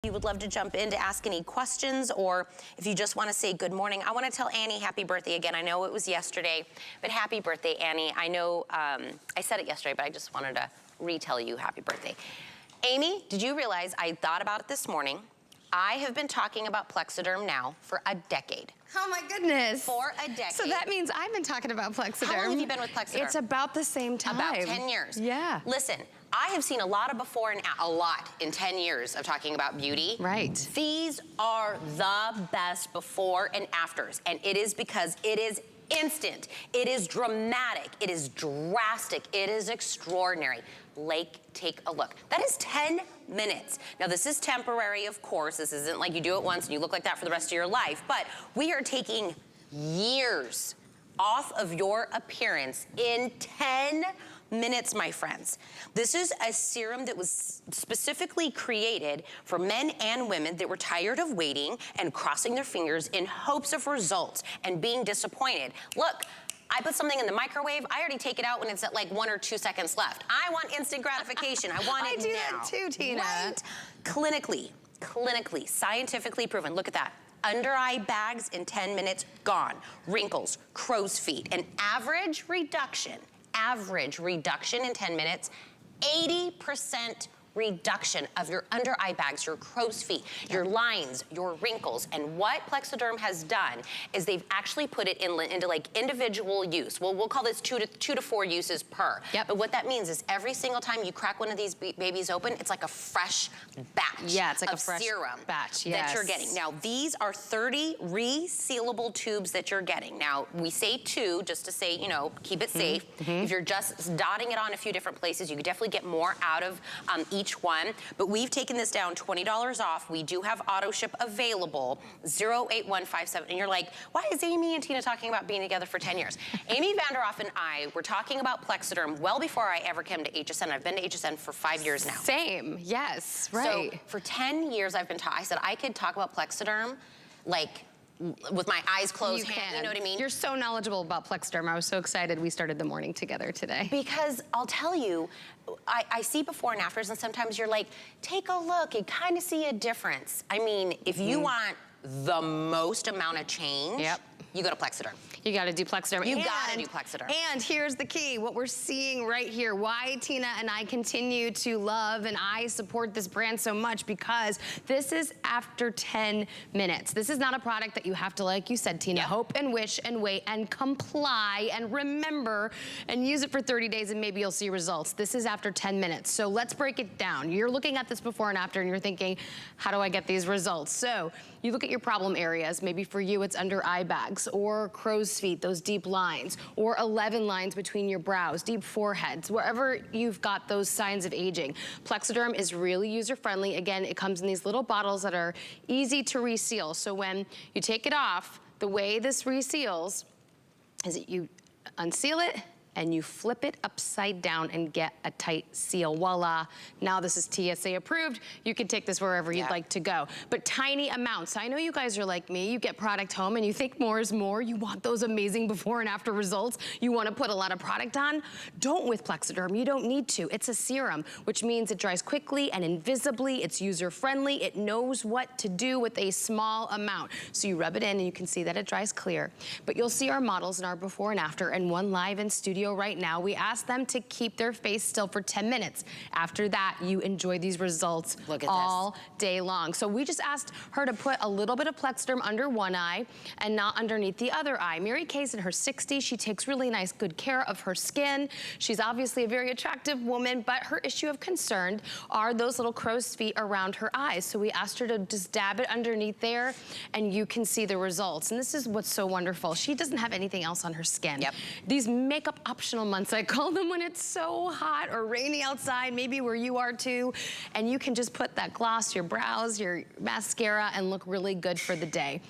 You would love to jump in to ask any questions, or if you just want to say good morning. I want to tell Annie happy birthday again. I know it was yesterday, but happy birthday, Annie. I know I said it yesterday, but I just wanted to retell you happy birthday. Amy, did you realize I thought about it this morning? I have been talking about Plexaderm now for a decade. Oh my goodness. For a decade. So that means I've been talking about Plexaderm. How long have you been with Plexaderm? It's about the same time. About 10 years. Yeah. Listen, I have seen a lot of before and a lot in 10 years of talking about beauty. Right. These are the best before and afters, and it is because it is instant, it is dramatic, it is drastic, it is extraordinary. Like, take a look. That is 10 minutes. Now, this is temporary, of course. This isn't like you do it once and you look like that for the rest of your life, but we are taking years off of your appearance in 10 minutes, my friends. This is a serum that was specifically created for men and women that were tired of waiting and crossing their fingers in hopes of results and being disappointed. Look, I put something in the microwave, I already take it out when it's at like 1 or 2 seconds left. I want instant gratification. I want it now. I do that too, Tina. Right? Clinically, scientifically proven. Look at that. Under eye bags in 10 minutes, gone. Wrinkles, crow's feet. An average reduction in 10 minutes, 80% reduction of your under eye bags, your crow's feet, your lines, your wrinkles. And what Plexaderm has done is they've actually put it into like individual use. Well, we'll call this two to four uses per. Yep. But what that means is every single time you crack one of these babies open, it's like a fresh batch. Yeah, it's like of a fresh serum batch. That you're getting. Now, these are 30 resealable tubes that you're getting. Now, we say 2 just to say, you know, keep it safe. If you're just dotting it on a few different places, you could definitely get more out of each one. But we've taken this down $20 off. We do have auto ship available, 08157. And you're like, why is Amy and Tina talking about being together for 10 years? Amy Vanderhoff and I were talking about Plexaderm well before I ever came to HSN. I've been to HSN for 5 years now. Same, yes, right. So for 10 years I've been I said I could talk about Plexaderm like with my eyes closed, you know what I mean? You're so knowledgeable about Plexaderm. I was so excited we started the morning together today. Because I'll tell you, I see before and afters, and sometimes you're like, take a look and kind of see a difference. I mean, if you want the most amount of change, you go to Plexaderm. You gotta do Plexaderm. You gotta do Plexaderm. And here's the key, what we're seeing right here, why Tina and I continue to love and I support this brand so much, because this is after 10 minutes. This is not a product that you have to, like you said, Tina, hope and wish and wait and comply and remember and use it for 30 days and maybe you'll see results. This is after 10 minutes. So let's break it down. You're looking at this before and after and you're thinking, how do I get these results? So you look at your problem areas. Maybe for you it's under eye bags or crow's feet, those deep lines, or 11 lines between your brows, deep foreheads, wherever you've got those signs of aging. Plexaderm is really user-friendly. Again, it comes in these little bottles that are easy to reseal. So when you take it off, the way this reseals is that you unseal it and you flip it upside down and get a tight seal. Voila. Now this is TSA approved. You can take this wherever you'd like to go. But tiny amounts. I know you guys are like me. You get product home and you think more is more. You want those amazing before and after results. You want to put a lot of product on. Don't with Plexaderm. You don't need to. It's a serum, which means it dries quickly and invisibly. It's user-friendly. It knows what to do with a small amount. So you rub it in and you can see that it dries clear. But you'll see our models in our before and after, and one live in studio right now. We asked them to keep their face still for 10 minutes. After that, you enjoy these results all day long. So we just asked her to put a little bit of Plexaderm under one eye and not underneath the other eye. Mary Kay's in her 60s. She takes really nice, good care of her skin. She's obviously a very attractive woman, but her issue of concern are those little crow's feet around her eyes. So we asked her to just dab it underneath there and you can see the results. And this is what's so wonderful. She doesn't have anything else on her skin. These makeup optional months, I call them, when it's so hot or rainy outside, maybe where you are too, and you can just put that gloss, your brows, your mascara, and look really good for the day.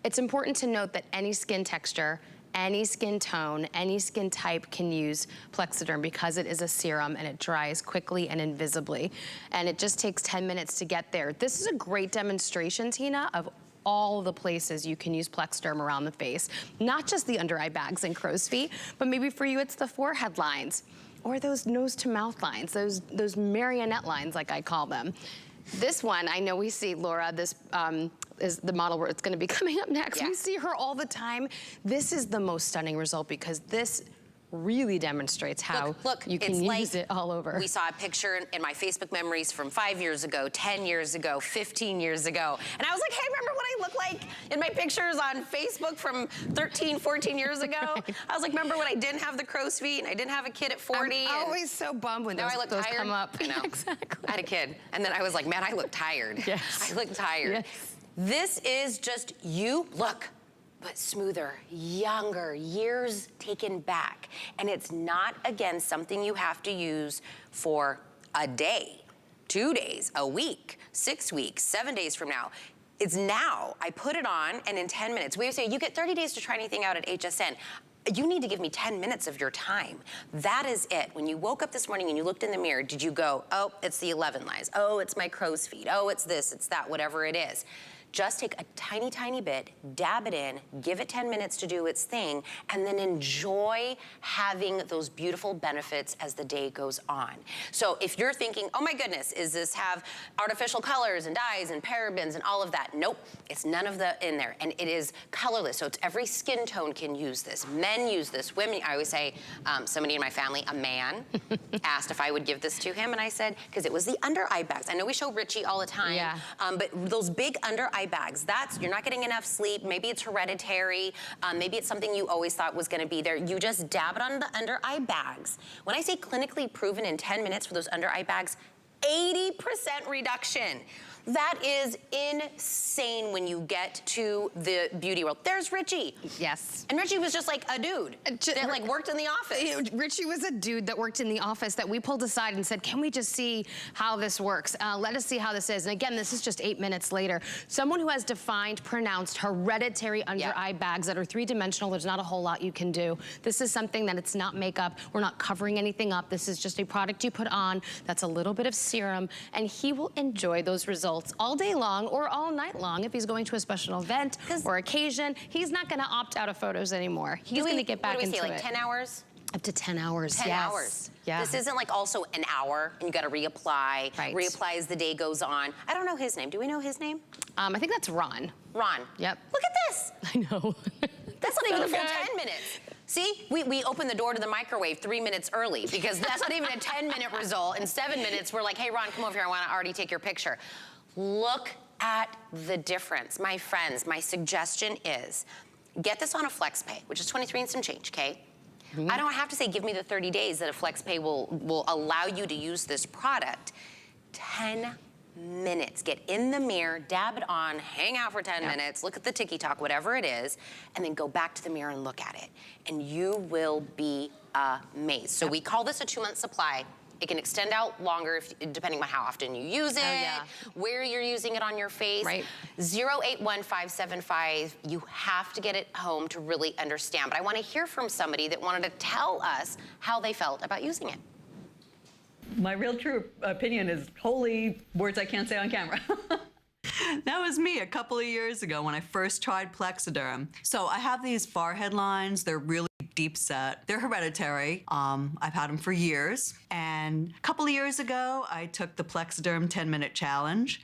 It's important to note that any skin texture, any skin tone, any skin type can use Plexaderm because it is a serum and it dries quickly and invisibly. And it just takes 10 minutes to get there. This is a great demonstration, Tina, of all the places you can use Plexaderm around the face. Not just the under eye bags and crow's feet, but maybe for you it's the forehead lines or those nose to mouth lines, those marionette lines like I call them. This one, I know we see Laura, this is the model where it's gonna be coming up next. Yeah. We see her all the time. This is the most stunning result because this really demonstrates how look, you can use it all over. We saw a picture in my Facebook memories from 5 years ago, 10 years ago, 15 years ago. And I was like, hey, remember what I look like in my pictures on Facebook from 13, 14 years ago? I was like, remember when I didn't have the crow's feet and I didn't have a kid at 40? I'm always so bummed when I look those tired. come up. I know. Exactly. I had a kid. And then I was like, man, I look tired. Yes. I look tired. Yes. This is just you. Look. But smoother, younger, years taken back. And it's not, again, something you have to use for a day, 2 days, a week, 6 weeks, 7 days from now. It's now. I put it on, and in 10 minutes, we say you get 30 days to try anything out at HSN. You need to give me 10 minutes of your time. That is it. When you woke up this morning and you looked in the mirror, did you go, oh, it's the 11 lines. Oh, it's my crow's feet. Oh, it's this, it's that, whatever it is. Just take a tiny, tiny bit, dab it in, give it 10 minutes to do its thing, and then enjoy having those beautiful benefits as the day goes on. So if you're thinking, oh my goodness, is this have artificial colors and dyes and parabens and all of that? Nope, it's none of that in there. And it is colorless, so it's every skin tone can use this. Men use this, women, I always say, somebody in my family, a man, asked if I would give this to him, and I said, because it was the under eye bags. I know we show Richie all the time, Yeah. but those big under eye bags, you're not getting enough sleep, maybe it's hereditary, maybe it's something you always thought was gonna be there. You just dab it on the under eye bags. When I say clinically proven in 10 minutes for those under eye bags, 80% reduction. That is insane when you get to the beauty world. There's Richie. Yes. And Richie was just like a dude that like worked in the office. Richie was a dude that worked in the office that we pulled aside and said, can we just see how this works? Let us see how this is. And again, this is just 8 minutes later. Someone who has defined, pronounced hereditary under eye bags that are three-dimensional, there's not a whole lot you can do. This is something that it's not makeup. We're not covering anything up. This is just a product you put on that's a little bit of serum, and he will enjoy those results all day long or all night long if he's going to a special event or occasion. He's not gonna opt out of photos anymore. He's gonna get back into it. What do we say, like 10 hours? Up to 10 hours, 10 hours. Yeah. This isn't like also an hour and you gotta reapply. Right. Reapply as the day goes on. I don't know his name. Do we know his name? I think that's Ron. Ron. Yep. Look at this. I know. That's not even the full 10 minutes. See, we opened the door to the microwave 3 minutes early because that's not even a 10-minute result. In 7 minutes, we're like, hey, Ron, come over here. I wanna already take your picture. Look at the difference. My friends, my suggestion is get this on a FlexPay, which is 23 and some change, okay? I don't have to say give me the 30 days that a FlexPay will allow you to use this product. 10 minutes. Get in the mirror, dab it on, hang out for 10 minutes, look at the TikTok, whatever it is, and then go back to the mirror and look at it. And you will be amazed. So we call this a 2-month supply. It can extend out longer depending on how often you use it, where you're using it on your face. Right. 081575. You have to get it home to really understand. But I want to hear from somebody that wanted to tell us how they felt about using it. My real true opinion is holy words I can't say on camera. That was me a couple of years ago when I first tried Plexaderm. So I have these forehead lines. They're really deep set. They're hereditary. I've had them for years. And a couple of years ago, I took the Plexaderm 10-minute challenge.